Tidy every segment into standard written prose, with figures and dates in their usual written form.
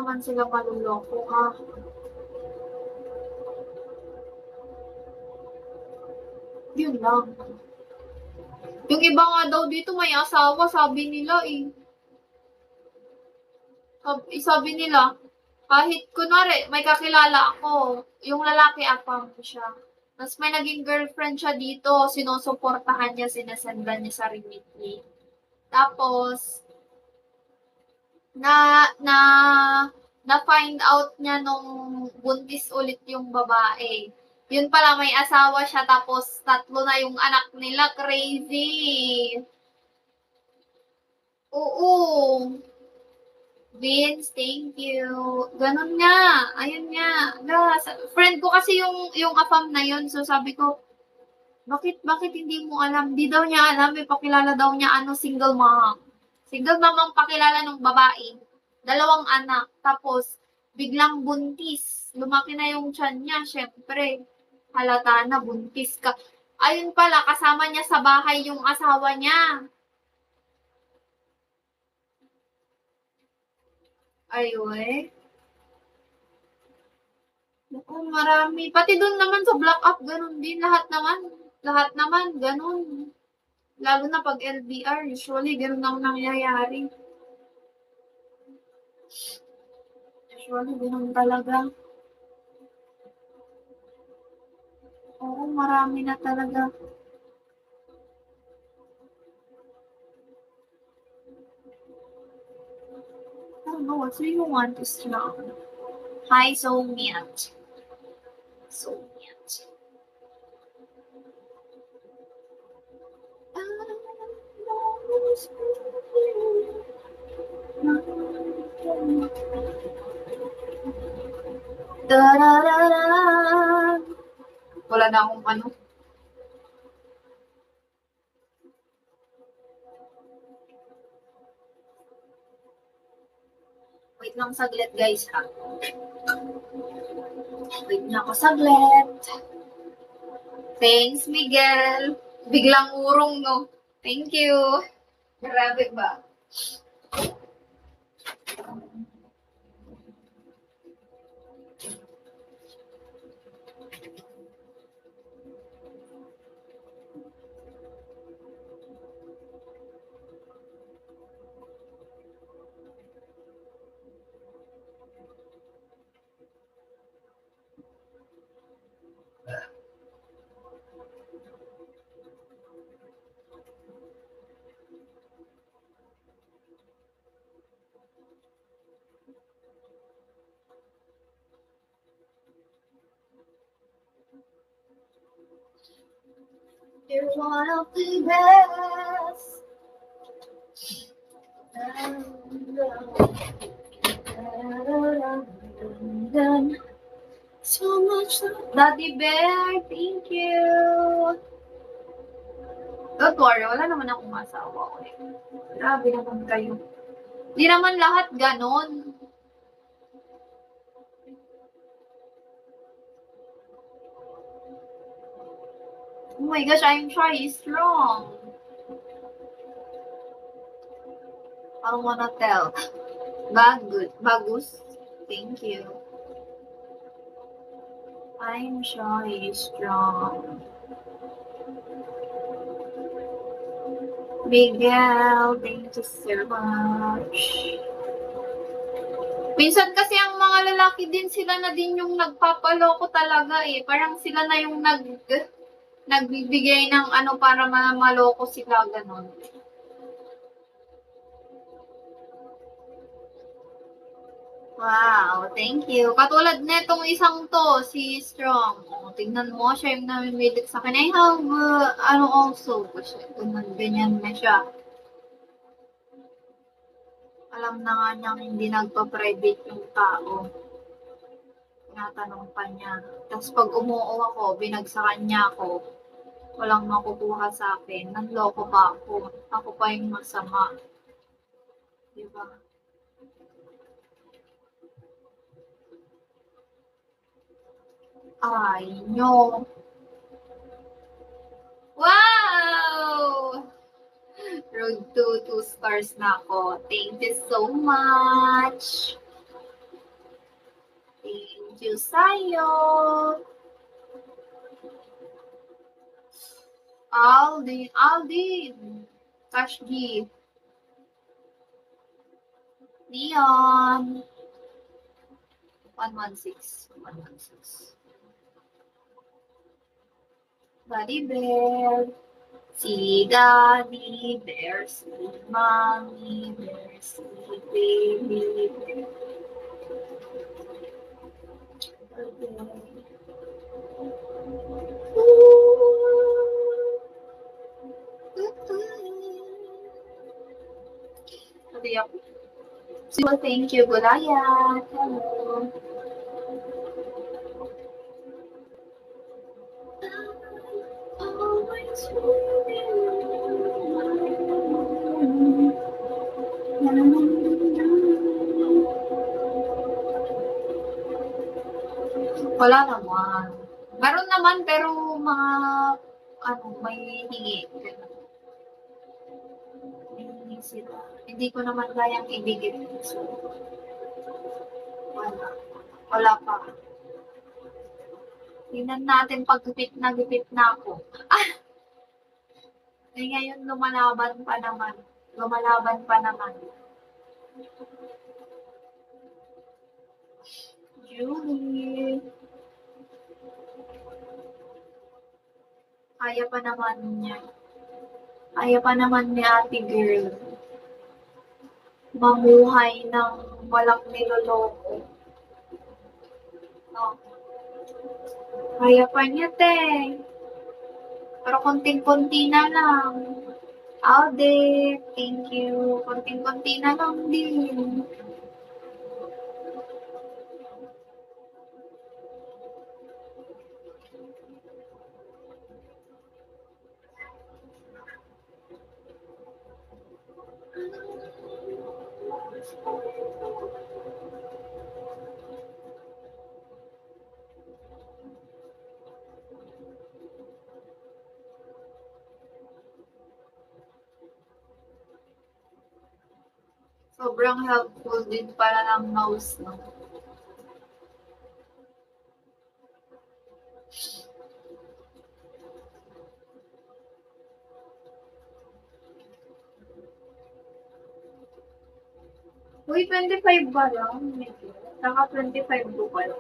naman sila maluloko, ha? Yun lang. Yung iba nga daw dito may asawa, sabi nila eh. Sabi nila, kahit kunwari may kakilala ako, yung lalaki afam ko siya. Tapos may naging girlfriend siya dito, sinusuportahan niya, sinasendan niya sa Remitly. Tapos, na na na-find out niya nung buntis ulit yung babae. Yun pala, may asawa siya, tapos 3 na yung anak nila. Crazy! Oo. Vince, thank you. Ganun nga. Ayun nga. Friend ko kasi yung afam na yun. So sabi ko, bakit hindi mo alam? Di daw niya alam. May pakilala daw niya single mom. Single mom ang pakilala ng babae. 2 anak. Tapos, biglang buntis. Lumaki na yung tiyan niya. Syempre, halata na, buntis ka. Ayun pala, kasama niya sa bahay yung asawa niya. Ayun. Naku, marami. Pati doon naman sa Black Up, ganun din. Lahat naman, ganun. Lalo na pag LDR, usually, ganun ang nangyayari. Usually, ganun talaga. Oo, marami na talaga. Oh no, what do you want is strong? Hi, soulmate. Soulmate. Wala na akong ano. Wait lang saglit, guys, ha. Wait na ako saglit. Thanks, Miguel. Biglang urong, no? Thank you. Grabe ba? You're one of the best. So much love. Daddy Bear, thank you. Don't worry, wala naman akong asawa ko eh. Grabe naman kayo. Di naman lahat ganon. Oh my gosh, I'm shy. He's strong. I don't wanna tell. Bagus. Thank you. I'm shy. He's strong. Miguel, thank you so much. Minsan kasi ang mga lalaki din, sila na din yung nagpapaloko talaga eh. Parang sila na yung nagbibigay ng para maloko sila, ganon. Wow, thank you. Katulad netong isang to, si Strong. Tingnan mo, siya yung namimilit sa akin. I have, also. Kasi ganyan na siya. Alam na nga niyang hindi nagpa-private yung tao. Tinatanong pa niya. Tapos pag umuo ako, binagsakan niya ako. Walang makukuha sa akin. Nanloko pa ako. Ako pa yung masama. Diba? Ay, no. Wow! Road to 2 stars na ako. Thank you so much. you, Sayo. Aldin. Cash G. Leon. 116. Daddy Bear. Si Daddy Bear. Si Mommy Bear. Si Baby Bear. So, thank you, Goliath. Hello. Wala naman. Meron naman, pero mga, may hingi. May hingi sila. Hindi ko naman kayang ibigay. So, wala pa. Tingnan natin pag gupit na ako. Ngayon lumalaban pa naman. Julie. Kaya pa naman ni ate girl. Mamuhay ng walang niloloko. No. Kaya pa niya, te. Pero konting-konti na lang. Alde, thank you. Konting-konti na lang din. Sobrang helpful din pala ng mouse, no? Uy, 25 ba lang? Saka 25 po pala.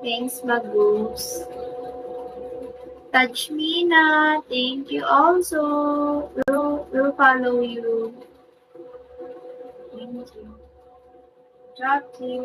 Thanks, Magus. Touch me na. Thank you also. We'll follow you. Thank you. Jackie.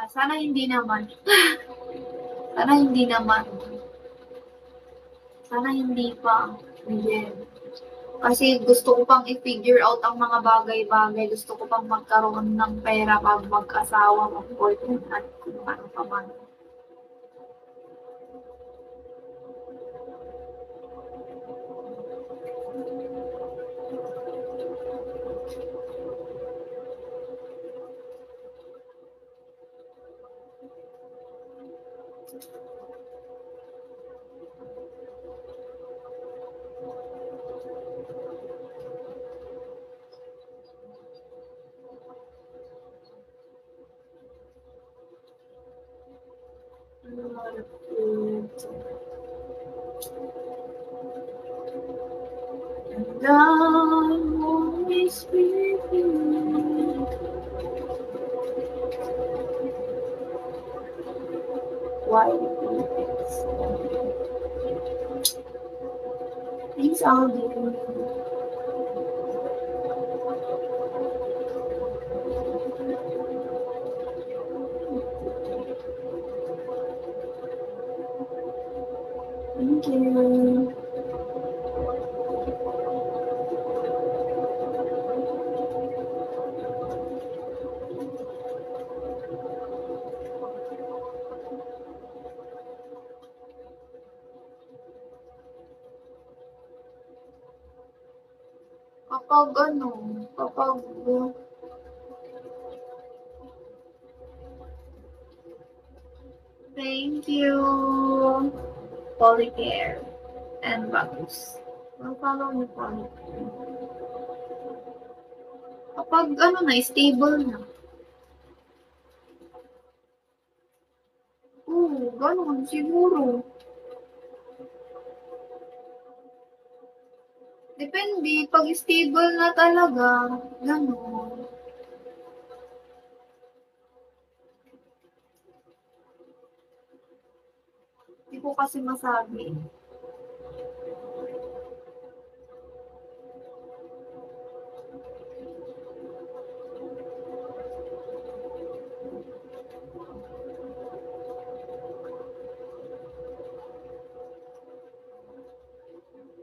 Sana hindi naman. Sana hindi pa. Hindi. Kasi gusto ko pang i-figure out ang mga bagay-bagay. Gusto ko pang magkaroon ng pera pag mag-asawa, mag-boyfriend, at kung ano pa man. And I'm always with you. YPX. Please, Aldi. Thank you. Kapag ano, kapag thank you, Polycare and Bagus. Follow niyo Polycare. Kapag ano na, stable na. Oo, ganun siguro. Depende, 'pag stable na talaga, gano'n. Di ko kasi masabi.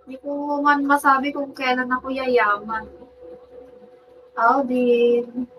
Di ko man masabi kung kailan ako yayaman. Alden.